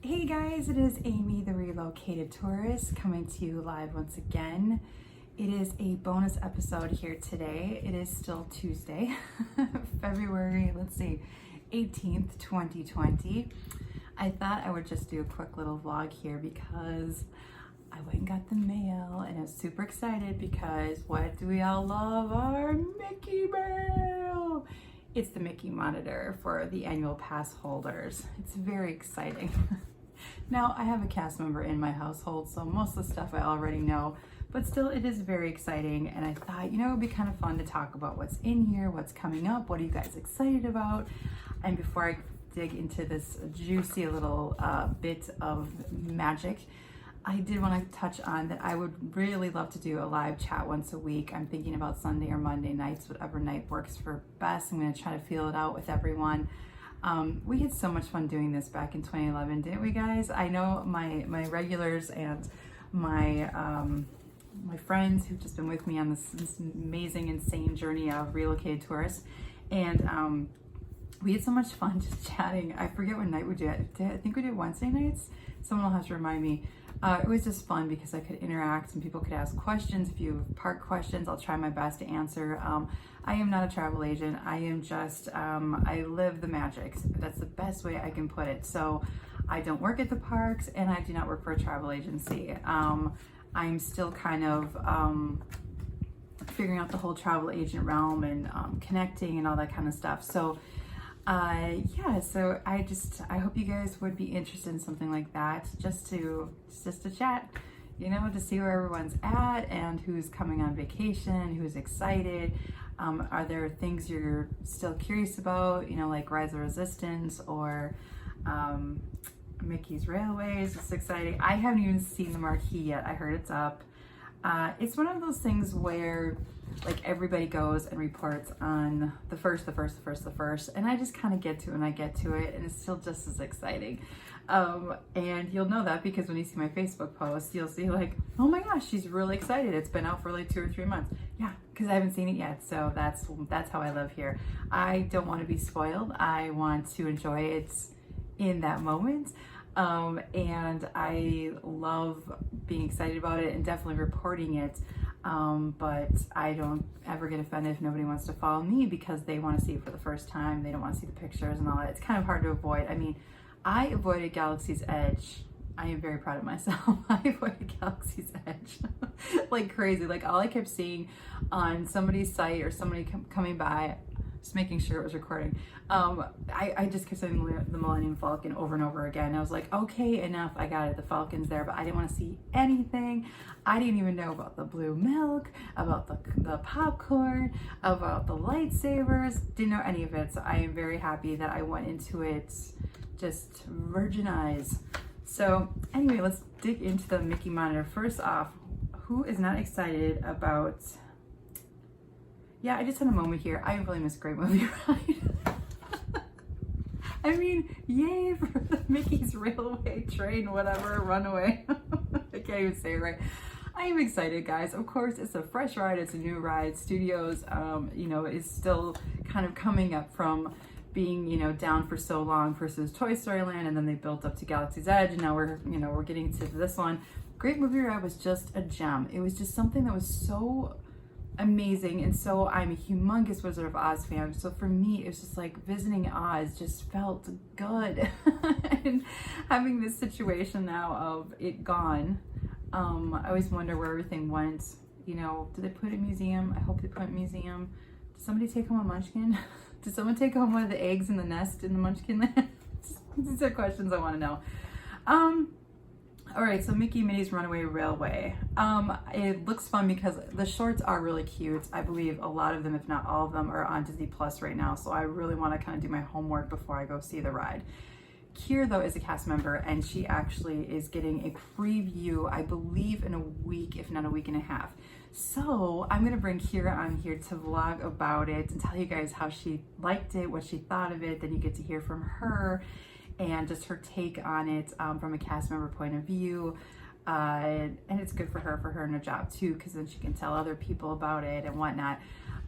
Hey guys, it is Amy, the Relocated Tourist, coming to you live once again. It is a bonus episode here today. It is still Tuesday, February, 18th, 2020. I thought I would just do a quick little vlog here because I went and got the mail and I was super excited because what do we all love? Our Mickey mail! It's the Mickey monitor for the annual pass holders. It's very exciting. Now, I have a cast member in my household, so most of the stuff I already know, but still it is very exciting. And I thought, it would be kind of fun to talk about what's in here, what's coming up, what are you guys excited about? And before I dig into this juicy little bit of magic, I did want to touch on that I would really love to do a live chat once a week. I'm thinking about Sunday or Monday nights, whatever night works for best. I'm going to try to feel it out with everyone. We had so much fun doing this back in 2011, didn't we, guys? I know my regulars and my my friends who've just been with me on this amazing, insane journey of Relocated Tourists, and we had so much fun just chatting. I forget what night we did. I think we did Wednesday nights. Someone will have to remind me. It was just fun because I could interact and people could ask questions. If you have park questions, I'll try my best to answer. I am not a travel agent. I am just, I live the magic. That's the best way I can put it. So I don't work at the parks and I do not work for a travel agency. I'm still kind of figuring out the whole travel agent realm and connecting and all that kind of stuff. So yeah, so I hope you guys would be interested in something like that, just to chat, to see where everyone's at and who's coming on vacation, who's excited. Are there things you're still curious about, like Rise of Resistance or Mickey's Railways? It's exciting. I haven't even seen the marquee yet. I heard it's up. It's one of those things where like everybody goes and reports on the first, and I just kind of get to it and it's still just as exciting. And you'll know that because when you see my Facebook post, you'll see like, oh my gosh, she's really excited. It's been out for like 2 or 3 months. Yeah, because I haven't seen it yet. So that's how I live here. I don't want to be spoiled. I want to enjoy it in that moment. And I love being excited about it and definitely reporting it. But I don't ever get offended if nobody wants to follow me because they want to see it for the first time. They don't want to see the pictures and all that. It's kind of hard to avoid. I mean, I avoided Galaxy's Edge. I am very proud of myself. I avoided Galaxy's Edge like crazy. Like all I kept seeing on somebody's site or somebody coming by, just making sure it was recording. I just kept saying the Millennium Falcon over and over again. I was like, okay, enough. I got it. The Falcon's there, but I didn't want to see anything. I didn't even know about the blue milk, about the popcorn, about the lightsabers. Didn't know any of it. So I am very happy that I went into it just virgin eyes. So anyway, let's dig into the Mickey monitor. First off, who is not excited about... Yeah, I just had a moment here. I really miss Great Movie Ride. I mean, yay for the Mickey's Railway Train, whatever, Runaway. I can't even say it right. I am excited, guys. Of course, it's a fresh ride. It's a new ride. Studios, is still kind of coming up from being, down for so long versus Toy Story Land, and then they built up to Galaxy's Edge, and now we're getting to this one. Great Movie Ride was just a gem. It was just something that was so amazing, and so I'm a humongous Wizard of Oz fan, so for me it was just like visiting Oz just felt good. And having this situation now of it gone, I always wonder where everything went. Did they put it in a museum? I hope they put it in a museum. Did somebody take home a munchkin? Did someone take home one of the eggs in the nest in the munchkin land? These are questions I want to know. All right, so Mickey Minnie's Runaway Railway. It looks fun because the shorts are really cute. I believe a lot of them, if not all of them, are on Disney Plus right now. So I really want to kind of do my homework before I go see the ride. Kier, though, is a cast member, and she actually is getting a preview, I believe, in a week, if not a week and a half. So I'm going to bring Kira on here to vlog about it and tell you guys how she liked it, what she thought of it. Then you get to hear from her and just her take on it from a cast member point of view. And it's good for her and her job too, because then she can tell other people about it and whatnot.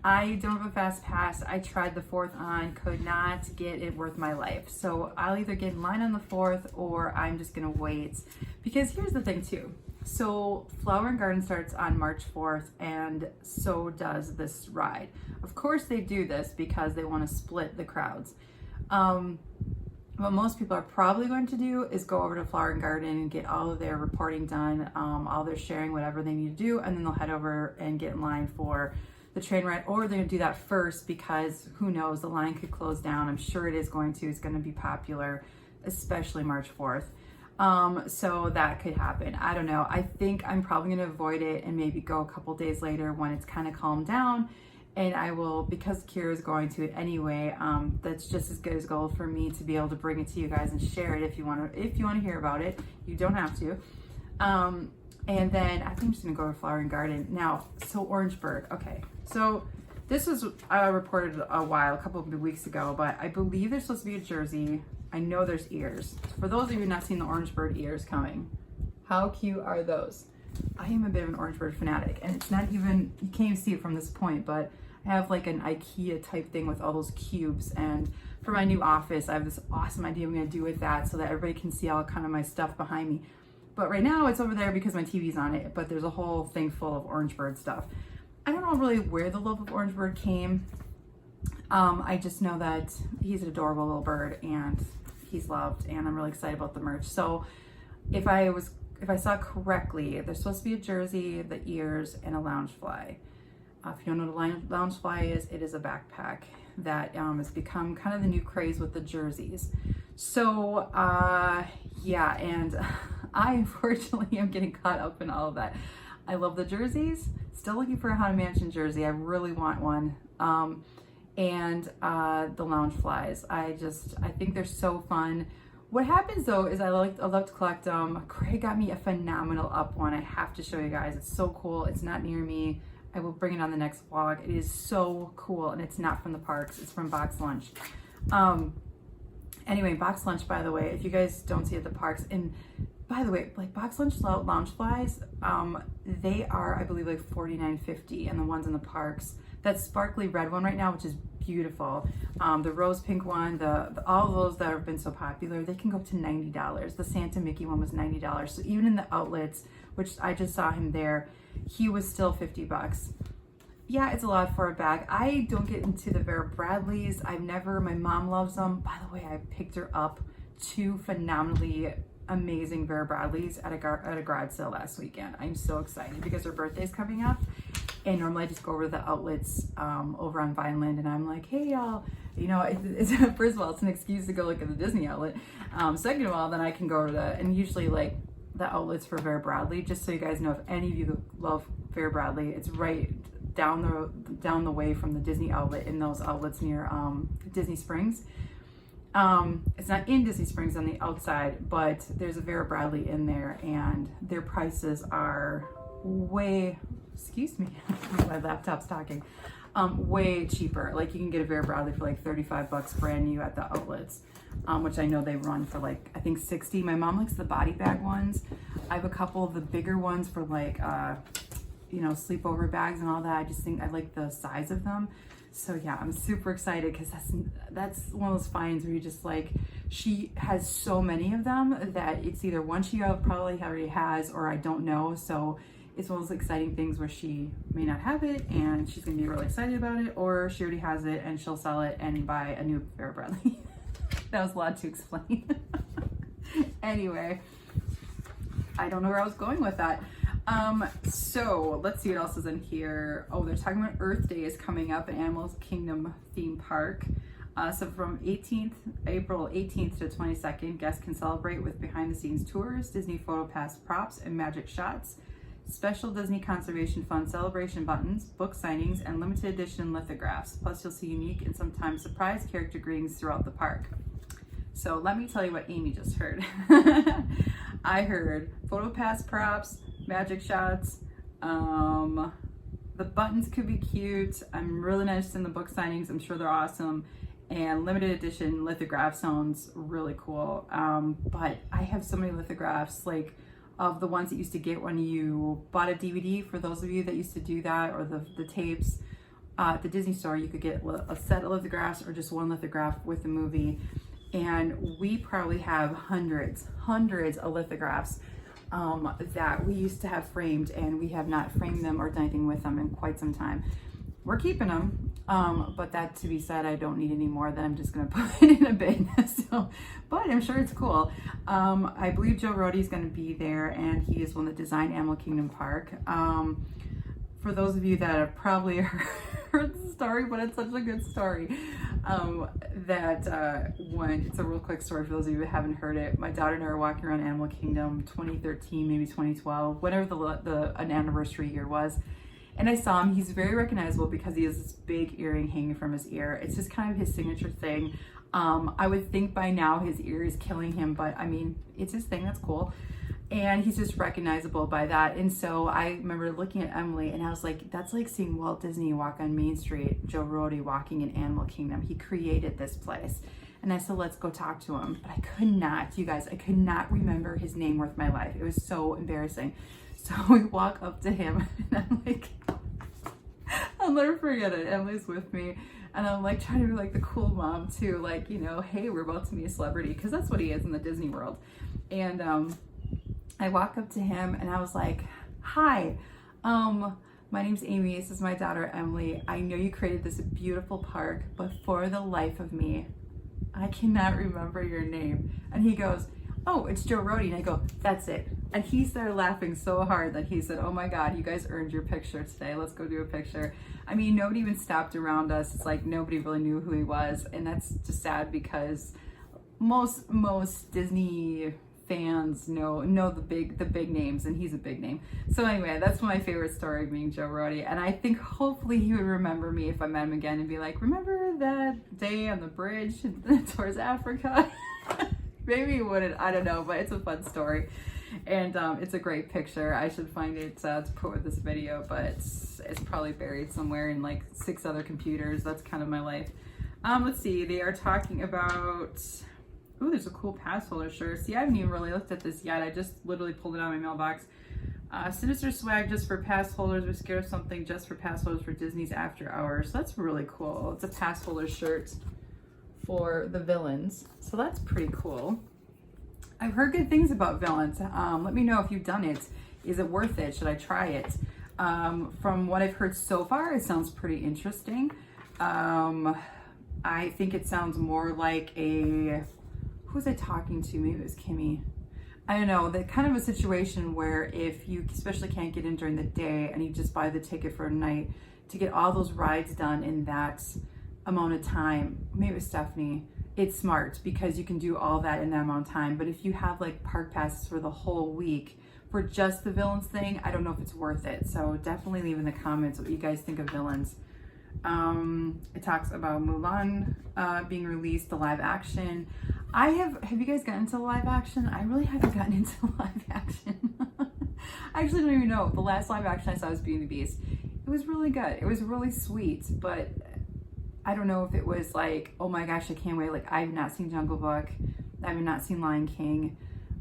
I don't have a fast pass. I tried the 4th on, could not get it worth my life. So I'll either get in line on the 4th or I'm just gonna wait. Because here's the thing too. So Flower and Garden starts on March 4th, and so does this ride. Of course they do this because they want to split the crowds. What most people are probably going to do is go over to Flower and Garden and get all of their reporting done, all their sharing, whatever they need to do, and then they'll head over and get in line for the train ride, or they're gonna do that first because who knows, the line could close down. I'm sure it is going to. It's gonna be popular, especially March 4th. So that could happen. I don't know. I think I'm probably going to avoid it and maybe go a couple days later when it's kind of calmed down, and I will, because Kira's going to it anyway. That's just as good as gold for me to be able to bring it to you guys and share it if you want to hear about it. You don't have to. And then I think I'm just gonna go to Flower and Garden now. So Orangeburg. Okay, so this was reported a couple of weeks ago, but I believe there's supposed to be a jersey. I know there's ears. For those of you who have not seen the Orangeburg ears coming, how cute are those? I am a bit of an Orangeburg fanatic, and it's not even, you can't even see it from this point, but I have like an IKEA type thing with all those cubes, and for my new office, I have this awesome idea I'm gonna do with that so that everybody can see all kind of my stuff behind me. But right now it's over there because my TV's on it, but there's a whole thing full of Orangeburg stuff. I don't know really where the love of Orangeburg came. I just know that he's an adorable little bird and he's loved, and I'm really excited about the merch. So if I saw correctly, there's supposed to be a jersey, the ears, and a Loungefly. If you don't know what a Loungefly is, it is a backpack that has become kind of the new craze with the jerseys. So yeah, and I unfortunately am getting caught up in all of that. I love the jerseys, still looking for a Haunted Mansion jersey. I really want one. And the Loungeflies. I think they're so fun. What happens though is I love to collect them. Craig got me a phenomenal up one. I have to show you guys. It's so cool. It's not near me. I will bring it on the next vlog. It is so cool, and it's not from the parks. It's from Box Lunch. Anyway, Box Lunch, by the way, if you guys don't see it at the parks, and by the way, like Box Lunch Loungeflies, they are, I believe, like $49.50, and the ones in the parks, that sparkly red one right now, which is beautiful, the rose pink one, all those that have been so popular, they can go up to $90. The Santa Mickey one was $90. So even in the outlets, which I just saw him there, he was still $50. Yeah, it's a lot for a bag. I don't get into the Vera Bradleys. My mom loves them. By the way, I picked her up 2 phenomenally amazing Vera Bradleys at a garage sale last weekend. I'm so excited because her birthday's coming up, and normally I just go over to the outlets over on Vineland, and I'm like, hey y'all, you know, it's first of all, it's an excuse to go look at the Disney outlet. Second of all, then I can go to and usually like the outlets for Vera Bradley, just so you guys know, if any of you love Vera Bradley, it's right down the way from the Disney outlet, in those outlets near Disney Springs. It's not in Disney Springs, on the outside, but there's a Vera Bradley in there, and their prices are way, excuse me, my laptop's talking, way cheaper. Like you can get a Vera Bradley for like $35 brand new at the outlets, which I know they run for like, I think 60. My mom likes the body bag ones. I have a couple of the bigger ones for like, you know, sleepover bags and all that. I just think I like the size of them. So yeah, I'm super excited because that's one of those finds where you just like, she has so many of them that it's either one she probably already has, or I don't know. So it's one of those exciting things where she may not have it and she's gonna be really excited about it, or she already has it and she'll sell it and buy a new Vera Bradley. That was a lot to explain. Anyway, I don't know where I was going with that. So let's see what else is in here. Oh, they're talking about Earth Day is coming up at Animal Kingdom theme park. So from April 18th to 22nd, guests can celebrate with behind the scenes tours, Disney Photo Pass props and magic shots, special Disney Conservation Fund celebration buttons, book signings, and limited edition lithographs. Plus you'll see unique and sometimes surprise character greetings throughout the park. So let me tell you what Amy just heard. I heard Photo Pass props, magic shots, the buttons could be cute. I'm really interested in the book signings. I'm sure they're awesome. And limited edition lithograph sounds really cool. But I have so many lithographs, like of the ones that you used to get when you bought a DVD, for those of you that used to do that, or the tapes. at the Disney store, you could get a set of lithographs or just one lithograph with the movie. And we probably have hundreds of lithographs that we used to have framed, and we have not framed them or done anything with them in quite some time. We're keeping them, but that to be said, I don't need any more that I'm just going to put in a bin. So, but I'm sure it's cool. I believe Joe Rohde is going to be there, and he is one that designed Animal Kingdom Park. For those of you that have probably heard the story, but it's such a good story, it's a real quick story for those of you who haven't heard it. My daughter and I were walking around Animal Kingdom 2013, maybe 2012, whatever an anniversary year was. And I saw him. He's very recognizable because he has this big earring hanging from his ear. It's just kind of his signature thing. I would think by now his ear is killing him, but I mean, it's his thing. That's cool. And he's just recognizable by that. And so I remember looking at Emily and I was like, that's like seeing Walt Disney walk on Main Street, Joe Rohde walking in Animal Kingdom. He created this place. And I said, let's go talk to him. But I could not, you guys, I could not remember his name worth my life. It was so embarrassing. So we walk up to him and I'm like, I'll never forget it. Emily's with me. And I'm like trying to be like the cool mom too. Like, you know, hey, we're about to meet a celebrity. Because that's what he is in the Disney world. And I walk up to him and I was like, hi, my name's Amy. This is my daughter, Emily. I know you created this beautiful park, but for the life of me, I cannot remember your name. And he goes, oh, it's Joe Rohde. And I go, that's it. And he started laughing so hard that he said, oh my God, you guys earned your picture today. Let's go do a picture. I mean, nobody even stopped around us. It's like nobody really knew who he was. And that's just sad because most Disney fans know the big names, and he's a big name. So anyway, that's my favorite story, being Joe Rohde. And I think hopefully he would remember me if I met him again and be like, remember that day on the bridge towards Africa? Maybe he wouldn't, I don't know, but it's a fun story. And it's a great picture. I should find it to put with this video, but it's probably buried somewhere in like 6 other computers. That's kind of my life. Let's see, they are talking about, ooh, there's a cool pass holder shirt. See, I haven't even really looked at this yet. I just literally pulled it out of my mailbox. Sinister swag just for pass holders. We're scared of something just for pass holders for Disney's After Hours. So that's really cool. It's a pass holder shirt for the villains. So that's pretty cool. I've heard good things about villains. Let me know if you've done it. Is it worth it? Should I try it? From what I've heard so far, it sounds pretty interesting. I think it sounds more like a, who was I talking to? Maybe it was Kimmy. I don't know, that kind of a situation where if you especially can't get in during the day and you just buy the ticket for a night, to get all those rides done in that amount of time, maybe it was Stephanie, it's smart because you can do all that in that amount of time. But if you have like park passes for the whole week for just the villains thing, I don't know if it's worth it. So definitely leave in the comments what you guys think of villains. It talks about Mulan being released, the live action. Have you guys gotten into live action? I really haven't gotten into live action. I actually don't even know. The last live action I saw was Beauty and the Beast. It was really good. It was really sweet, but I don't know if it was like, oh my gosh, I can't wait. Like, I've not seen Jungle Book. I've not seen Lion King.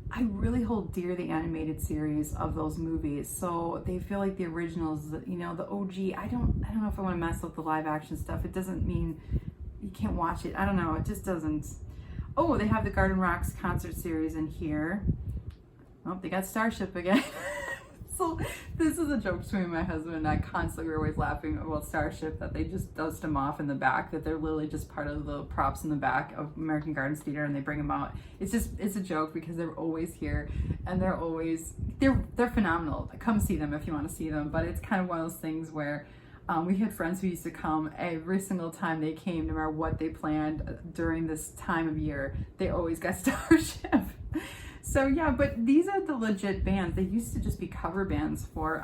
I really hold dear the animated series of those movies. So they feel like the originals, you know, the OG. I don't know if I want to mess up the live action stuff. It doesn't mean you can't watch it. I don't know. It just doesn't. Oh, they have the Garden Rocks concert series in here. Oh, they got Starship again. So this is a joke between my husband and I. Constantly, we're always laughing about Starship, that they just dust them off in the back, that they're literally just part of the props in the back of American Gardens Theater, and they bring them out. It's a joke because they're always here, and they're phenomenal. Come see them if you want to see them. But it's kind of one of those things where we had friends who used to come every single time they came, no matter what they planned during this time of year. They always got Starship. So yeah, but these are the legit bands. They used to just be cover bands for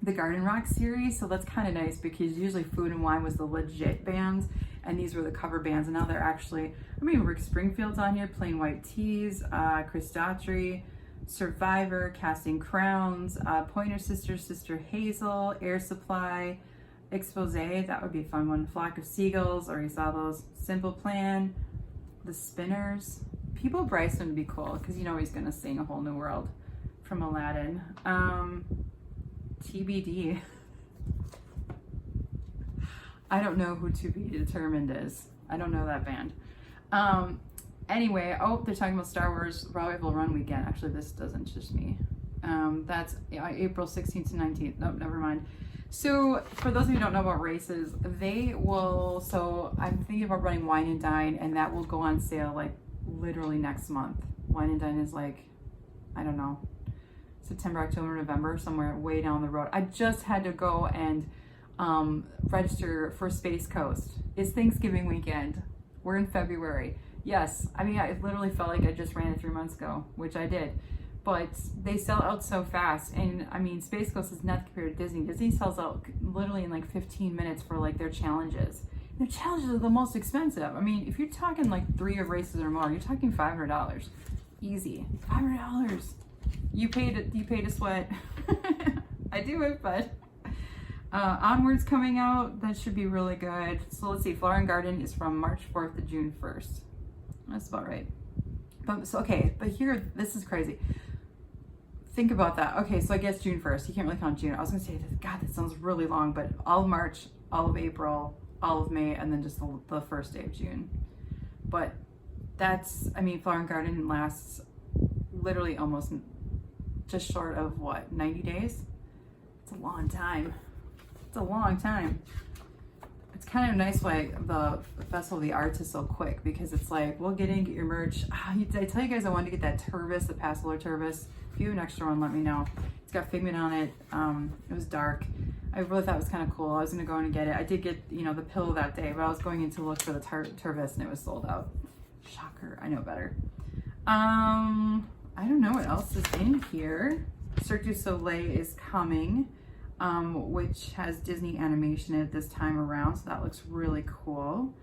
the Garden Rock series. So that's kind of nice because usually Food and Wine was the legit bands and these were the cover bands. And now they're actually, I mean, Rick Springfield's on here, Plain White Tees, Chris Daughtry, Survivor, Casting Crowns, Pointer Sisters, Sister Hazel, Air Supply, Expose, that would be a fun one. Flock of Seagulls, already saw those. Simple Plan, The Spinners. People Bryson would be cool because you know he's gonna sing A Whole New World from Aladdin. TBD. I don't know who To Be Determined is. I don't know that band. Anyway, oh, they're talking about Star Wars Revival Run Weekend. Actually, this doesn't just me. That's April 16th to 19th. Nope, never mind. So for those of you who don't know about races, they will, so I'm thinking about running Wine and Dine, and that will go on sale like literally next month. Wine and Dine is like, I don't know, September, October, November, somewhere way down the road. I just had to go and register for Space Coast. It's Thanksgiving weekend. We're in February. Yes, I mean, I literally felt like I just ran it 3 months ago, which I did. But they sell out so fast. And I mean, Space Coast is nothing compared to Disney. Disney sells out literally in like 15 minutes for like their challenges. Their challenges are the most expensive. I mean, if you're talking like 3 of races or more, you're talking $500. Easy. $500. You pay to sweat. I do it, but Onward's coming out. That should be really good. So let's see. Flower and Garden is from March 4th to June 1st. That's about right. But so okay, but here, this is crazy. Think about that. Okay, so I guess June 1st. You can't really count June. I was gonna say, God, that sounds really long, but all of March, all of April, all of May, and then just the first day of June. But that's, I mean, Flower and Garden lasts literally almost just short of what, 90 days? It's a long time. It's a long time. It's kind of nice why the Festival of the Arts is so quick, because it's like, we'll get in, get your merch. Did I tell you guys I wanted to get that Turvis, the Passholder Turvis? If you have an extra one, let me know. It's got Figment on it. It was dark. I really thought it was kind of cool. I was going to go in and get it. I did get, you know, the pillow that day, but I was going in to look for the Turvis and it was sold out. Shocker. I know better. I don't know what else is in here. Cirque du Soleil is coming, which has Disney animation in it this time around, so that looks really cool.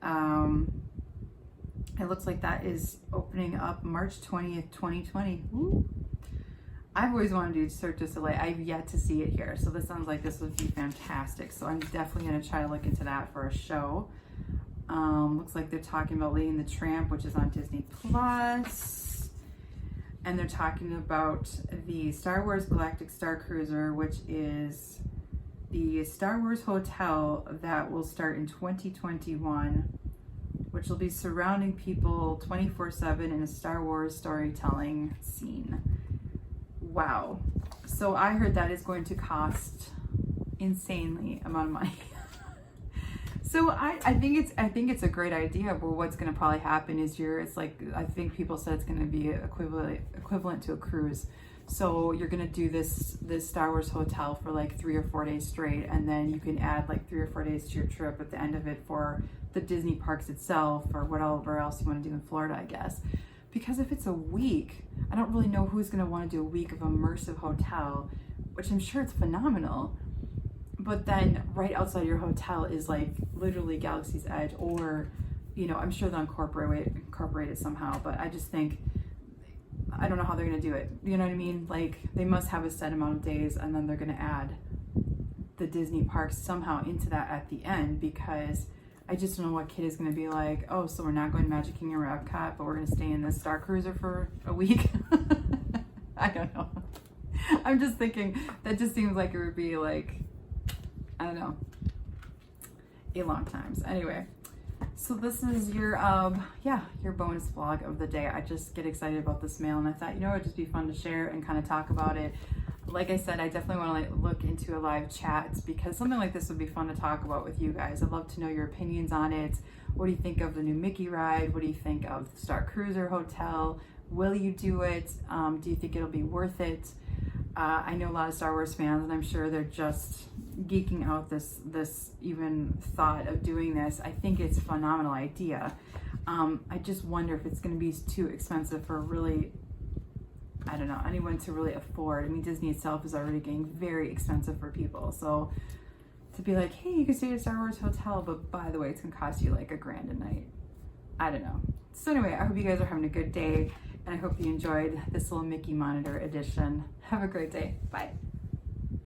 It looks like that is opening up March 20th, 2020. Woo. I've always wanted to do Cirque du Soleil. I've yet to see it here, so this sounds like this would be fantastic. So I'm definitely going to try to look into that for a show. Looks like they're talking about Lady and the Tramp, which is on Disney Plus. And they're talking about the Star Wars Galactic Star Cruiser, which is the Star Wars hotel that will start in 2021, which will be surrounding people 24/7 in a Star Wars storytelling scene. Wow. So I heard that is going to cost insanely amount of money. So I think it's a great idea, but what's going to probably happen is I think people said it's going to be equivalent to a cruise. So you're going to do this Star Wars hotel for like 3 or 4 days straight, and then you can add like 3 or 4 days to your trip at the end of it for the Disney parks itself, or whatever else you want to do in Florida, I guess. Because if it's a week, I don't really know who's going to want to do a week of immersive hotel, which I'm sure it's phenomenal. But then right outside your hotel is like literally Galaxy's Edge, or, you know, I'm sure they'll incorporate it somehow. But I just think, I don't know how they're going to do it. You know what I mean? Like, they must have a set amount of days, and then they're going to add the Disney parks somehow into that at the end, because I just don't know what kid is going to be like, oh, so we're not going to Magic Kingdom or Epcot, but we're going to stay in this Star Cruiser for a week. I don't know. I'm just thinking, that just seems like it would be like, I don't know, a long time. So anyway, so this is your bonus vlog of the day. I just get excited about this mail, and I thought, you know, it'd just be fun to share and kind of talk about it. Like I said, I definitely want to look into a live chat, because something like this would be fun to talk about with you guys. I'd love to know your opinions on it. What do you think of the new Mickey ride? What do you think of the Star Cruiser Hotel? Will you do it? Do you think it'll be worth it? I know a lot of Star Wars fans, and I'm sure they're just geeking out this even thought of doing this. I think it's a phenomenal idea. I just wonder if it's going to be too expensive for really, I don't know, anyone to really afford. I mean, Disney itself is already getting very expensive for people. So to be like, hey, you can stay at a Star Wars hotel, but by the way, it's going to cost you like $1,000 a night. I don't know. So anyway, I hope you guys are having a good day, and I hope you enjoyed this little Mickey Monitor edition. Have a great day. Bye.